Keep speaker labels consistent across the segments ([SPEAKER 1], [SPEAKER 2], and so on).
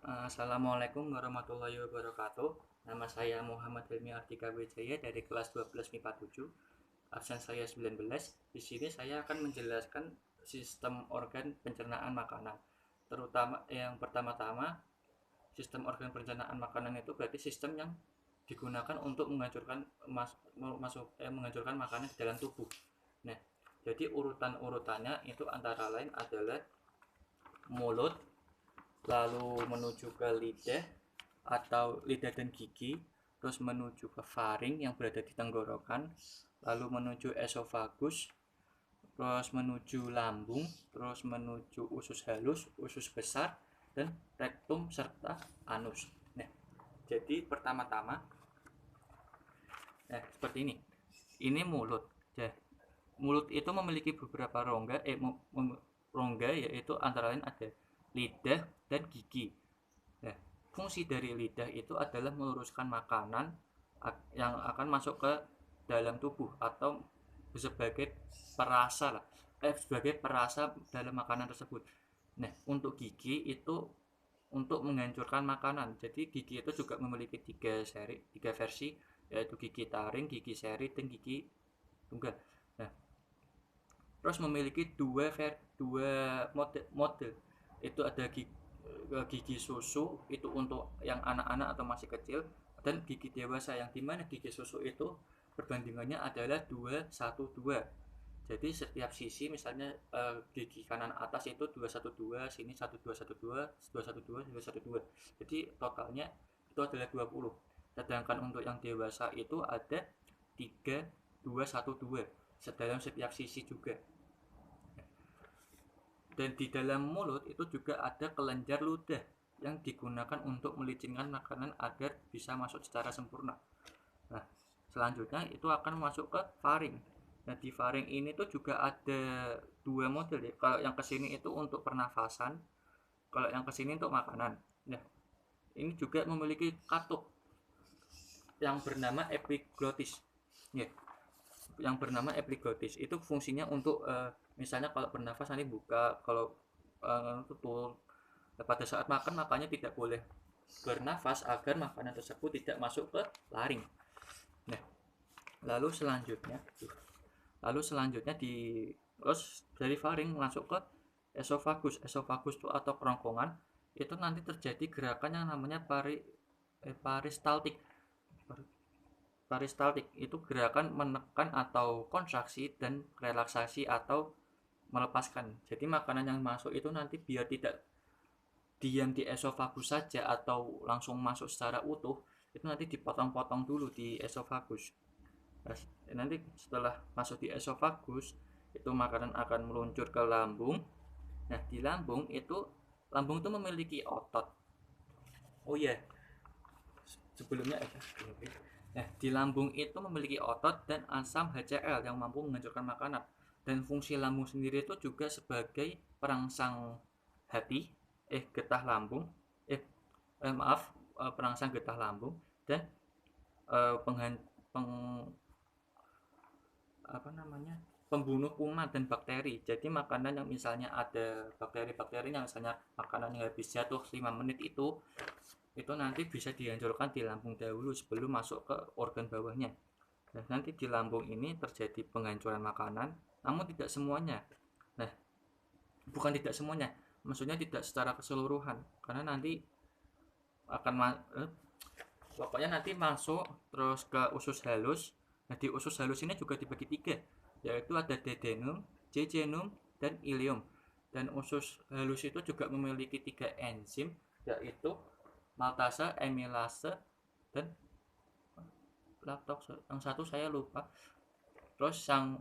[SPEAKER 1] Assalamualaikum warahmatullahi wabarakatuh. Nama saya Muhammad Hilmi Artika Wijaya dari kelas 12 MIPA 7. Absen saya 19. Di sini saya akan menjelaskan sistem organ pencernaan makanan. Terutama yang pertama-tama, sistem organ pencernaan makanan itu berarti sistem yang digunakan untuk menghancurkan makanan di dalam tubuh. Nah, jadi urutannya itu antara lain adalah mulut, lalu menuju ke lidah atau lidah dan gigi, terus menuju ke faring yang berada di tenggorokan, lalu menuju esofagus, terus menuju lambung, terus menuju usus halus, usus besar, dan rektum serta anus. Nah, jadi pertama-tama, seperti ini. Ini mulut. Ya, mulut itu memiliki beberapa rongga yaitu antara lain ada lidah dan gigi. Nah, fungsi dari lidah itu adalah meluruskan makanan yang akan masuk ke dalam tubuh atau sebagai perasa dalam makanan tersebut. Nah, untuk gigi itu untuk menghancurkan makanan. Jadi gigi itu juga memiliki tiga versi, yaitu gigi taring, gigi seri, dan gigi tunggal. Nah, terus memiliki dua model. Itu ada gigi susu, itu untuk yang anak-anak atau masih kecil, dan gigi dewasa, yang dimana gigi susu itu perbandingannya adalah 2:1:2. Jadi setiap sisi, misalnya gigi kanan atas itu 2:1:2, sini 1:2:1:2, 2:1:2, 2:1:2. Jadi totalnya itu adalah 20. Sedangkan untuk yang dewasa itu ada 3:2:1:2 dalam setiap sisi juga. Dan di dalam mulut itu juga ada kelenjar ludah yang digunakan untuk melicinkan makanan agar bisa masuk secara sempurna. Nah, selanjutnya itu akan masuk ke faring. Nah, di faring ini tuh juga ada dua model ya. Kalau yang kesini itu untuk pernafasan, kalau yang kesini untuk makanan. Nah, ini juga memiliki katup yang bernama epiglottis. Ya, yang bernama epiglottis itu fungsinya untuk misalnya kalau bernafas nanti buka, kalau tutup. Pada saat makan makanya tidak boleh bernafas agar makanan tersebut tidak masuk ke laring. Nah, lalu selanjutnya terus dari faring masuk ke esofagus. Esofagus itu atau kerongkongan, itu nanti terjadi gerakan yang namanya peristaltik. Peristaltik itu gerakan menekan atau kontraksi dan relaksasi atau melepaskan. Jadi makanan yang masuk itu nanti biar tidak diam di esofagus saja atau langsung masuk secara utuh, itu nanti dipotong-potong dulu di esofagus. Nanti setelah masuk di esofagus, itu makanan akan meluncur ke lambung. Nah, di lambung itu memiliki otot. Oh iya, sebelumnya Nah, di lambung itu memiliki otot dan asam HCl yang mampu menghancurkan makanan. Dan fungsi lambung sendiri itu juga sebagai perangsang getah lambung, perangsang getah lambung, dan pembunuh kuman dan bakteri. Jadi makanan yang misalnya ada bakteri-bakteri yang misalnya makanan yang habis jatuh 5 menit itu nanti bisa dihancurkan di lambung dahulu sebelum masuk ke organ bawahnya. Nah, nanti di lambung ini terjadi penghancuran makanan, namun tidak semuanya. Nah, bukan tidak semuanya, maksudnya tidak secara keseluruhan, karena nanti pokoknya nanti masuk terus ke usus halus. Nah, di usus halus ini juga dibagi 3, yaitu ada duodenum, jejunum, dan ileum. Dan usus halus itu juga memiliki 3 enzim, yaitu maltase, amilase, dan yang satu saya lupa. Terus yang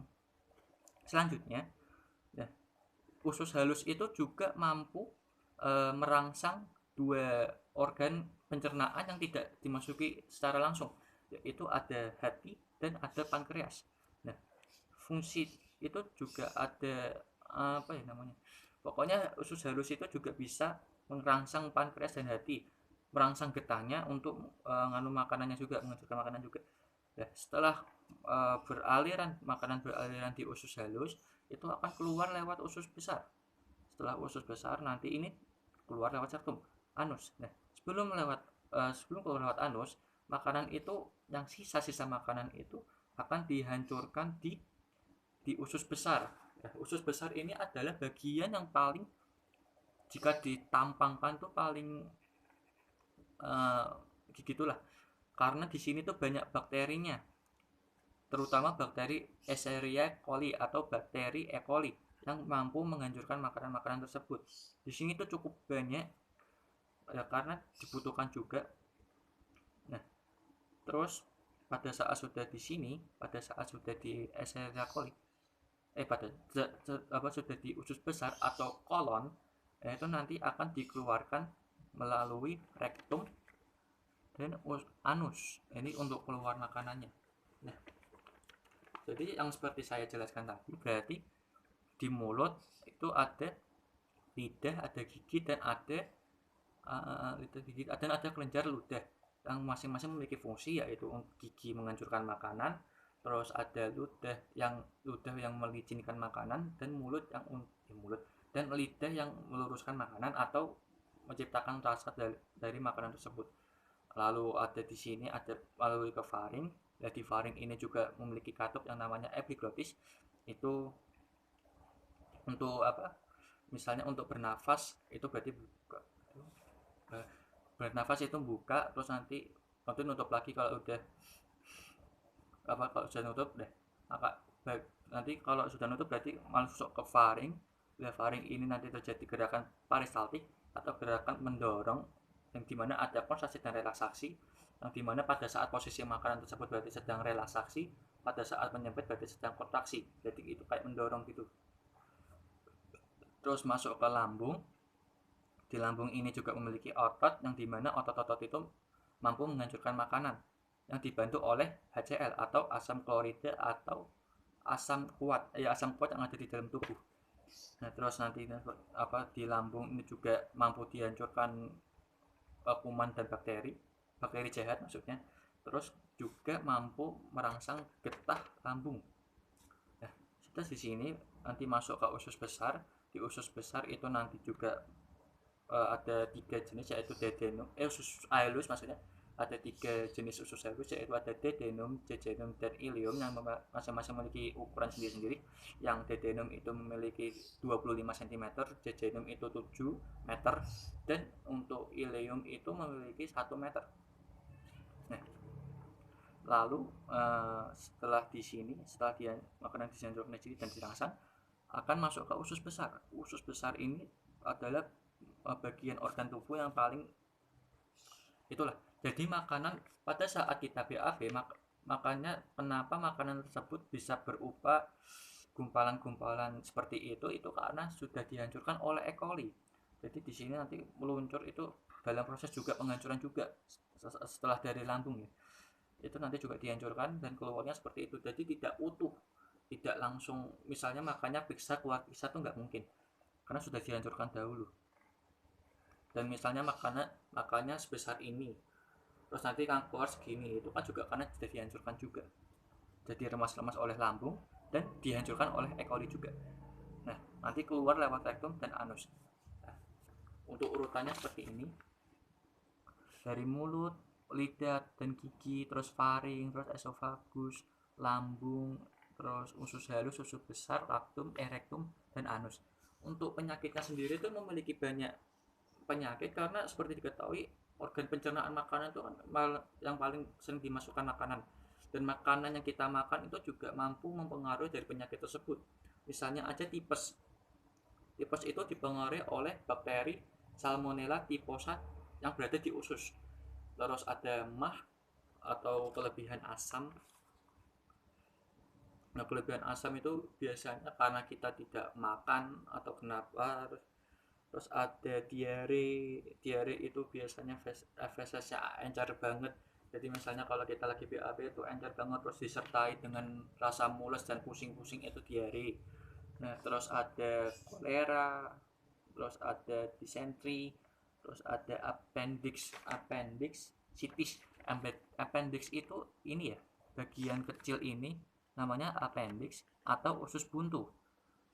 [SPEAKER 1] selanjutnya, usus halus itu juga mampu merangsang 2 organ pencernaan yang tidak dimasuki secara langsung, yaitu ada hati dan ada pankreas. Nah, fungsi itu juga ada pokoknya usus halus itu juga bisa merangsang pankreas dan hati, merangsang getahnya untuk makanannya juga, menghancurkan makanan juga. Nah, setelah makanan beraliran di usus halus, itu akan keluar lewat usus besar. Setelah usus besar nanti ini keluar lewat rektum anus. Nah, sebelum keluar lewat anus, makanan itu yang sisa-sisa makanan itu akan dihancurkan di usus besar. Nah, usus besar ini adalah bagian yang paling, jika ditampangkan tuh paling gitulah, karena di sini tuh banyak bakterinya, terutama bakteri Escherichia coli atau bakteri E. coli yang mampu menghancurkan makanan-makanan tersebut. Di sini tuh cukup banyak ya, karena dibutuhkan juga. Nah, terus pada saat sudah di Escherichia coli, sudah di usus besar atau kolon, itu nanti akan dikeluarkan melalui rektum dan anus. Ini untuk keluar makanannya. Nah, jadi yang seperti saya jelaskan tadi, berarti di mulut itu ada lidah, ada gigi, dan ada kelenjar ludah yang masing-masing memiliki fungsi, yaitu gigi menghancurkan makanan, terus ada ludah yang melicinkan makanan, dan dan lidah yang meluruskan makanan atau menciptakan rasa dari makanan tersebut. Lalu ada di sini ada melalui ke faring. Ya, di faring ini juga memiliki katup yang namanya epiglottis. Itu untuk apa? Misalnya untuk bernafas, itu berarti buka. Bernafas itu buka, terus nanti nutup lagi kalau sudah nutup deh. Nanti kalau sudah nutup berarti masuk ke faring. Ya, faring ini nanti terjadi gerakan peristaltik atau gerakan mendorong, yang dimana ada kontraksi dan relaksasi, yang dimana pada saat posisi makanan tersebut berarti sedang relaksasi, pada saat menyempit berarti sedang kontraksi. Jadi itu kayak mendorong gitu. Terus masuk ke lambung. Di lambung ini juga memiliki otot, yang dimana otot-otot itu mampu menghancurkan makanan, yang dibantu oleh HCl atau asam klorida atau asam kuat yang ada di dalam tubuh. Nah, terus nanti di lambung ini juga mampu dihancurkan kuman dan bakteri jahat maksudnya. Terus juga mampu merangsang getah lambung. Nah, setelah di sini nanti masuk ke usus besar. Di usus besar itu nanti juga ada 3 jenis, yaitu usus halus maksudnya. Ada 3 jenis usus halus, yaitu ada duodenum, jejunum, dan ileum, yang masing-masing memiliki ukuran sendiri-sendiri. Yang duodenum itu memiliki 25 cm, jejunum itu 7 meter, dan untuk ileum itu memiliki 1 meter. Nah, lalu setelah makanan dihancurkan dan dirangsang, akan masuk ke usus besar. Usus besar ini adalah bagian organ tubuh yang paling itulah. Jadi makanan pada saat kita BAB, makanya kenapa makanan tersebut bisa berupa gumpalan-gumpalan seperti itu karena sudah dihancurkan oleh E. coli. Jadi di sini nanti meluncur itu dalam proses juga penghancuran juga setelah dari lambung ya. Itu nanti juga dihancurkan dan keluarnya seperti itu. Jadi tidak utuh, tidak langsung misalnya makannya pizza keluar pizza itu nggak mungkin, karena sudah dihancurkan dahulu. Dan misalnya makannya sebesar ini, terus nanti kan keluar segini, itu kan juga karena sudah dihancurkan juga, jadi remas-remas oleh lambung dan dihancurkan oleh E. coli juga. Nah, nanti keluar lewat rektum dan anus. Nah, untuk urutannya seperti ini: dari mulut, lidah dan gigi, terus faring, terus esofagus, lambung, terus usus halus, usus besar, rektum, dan anus. Untuk penyakitnya sendiri itu memiliki banyak penyakit, karena seperti diketahui organ pencernaan makanan itu kan yang paling sering dimasukkan makanan, dan makanan yang kita makan itu juga mampu mempengaruhi dari penyakit tersebut. Misalnya aja tipes itu dipengaruhi oleh bakteri Salmonella typhosa yang berada di usus. Terus ada mah atau kelebihan asam. Nah, kelebihan asam itu biasanya karena kita tidak makan atau kenapa. Terus ada diare itu biasanya fesesnya encer banget. Jadi misalnya kalau kita lagi BAB itu encer banget, terus disertai dengan rasa mules dan pusing-pusing, itu diare. Nah, terus ada kolera, terus ada disentri, terus ada appendix sitis. Appendix itu ini ya, bagian kecil ini namanya appendix atau usus buntu.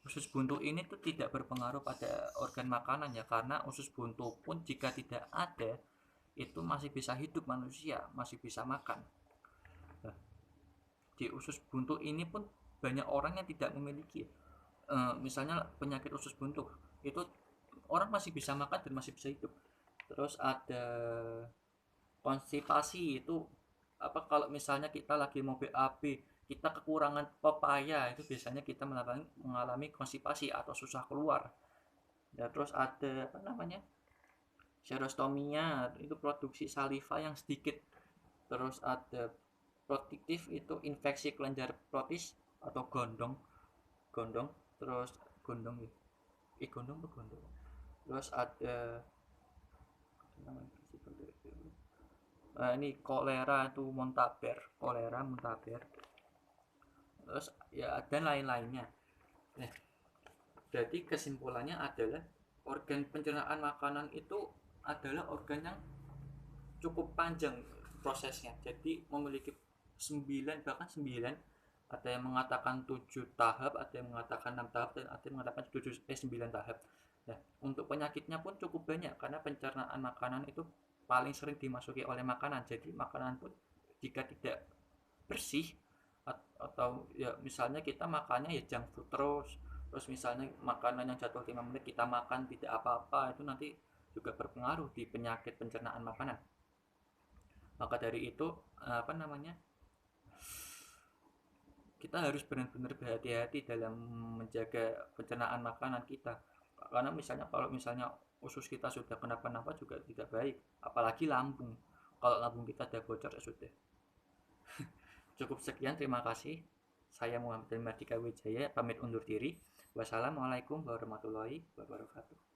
[SPEAKER 1] Usus buntu ini tuh tidak berpengaruh pada organ makanan ya, karena usus buntu pun jika tidak ada itu masih bisa hidup manusia, masih bisa makan. Nah, di usus buntu ini pun banyak orang yang tidak memiliki. Misalnya penyakit usus buntu itu orang masih bisa makan dan masih bisa hidup. Terus ada konstipasi itu apa, kalau misalnya kita lagi mau BAB kita kekurangan pepaya itu biasanya kita mengalami konstipasi atau susah keluar. Ya, terus ada apa namanya, serostomia itu produksi saliva yang sedikit. Terus ada protiktif itu infeksi kelenjar protis atau gondong. Gondong terus gondong ya, gondong tuh gondong. Terus ada ini kolera itu muntaber, kolera muntaber. Terus ya dan lain-lainnya. Nah, jadi kesimpulannya adalah organ pencernaan makanan itu adalah organ yang cukup panjang prosesnya. Jadi memiliki 9, bahkan 9, ada yang mengatakan 7 tahap, ada yang mengatakan 6 tahap, dan ada yang mengatakan 9 tahap. Nah, untuk penyakitnya pun cukup banyak karena pencernaan makanan itu paling sering dimasuki oleh makanan. Jadi makanan pun jika tidak bersih atau ya misalnya kita makannya ya junk food terus misalnya makanan yang jatuh 5 menit kita makan tidak apa-apa, itu nanti juga berpengaruh di penyakit pencernaan makanan. Maka dari itu apa namanya, kita harus benar-benar berhati-hati dalam menjaga pencernaan makanan kita, karena misalnya kalau misalnya usus kita sudah kenapa-napa juga tidak baik, apalagi lambung. Kalau lambung kita ada bocor ya sudah. Cukup sekian, terima kasih. Saya Muhammad Mardika Wijaya pamit undur diri. Wassalamualaikum warahmatullahi wabarakatuh.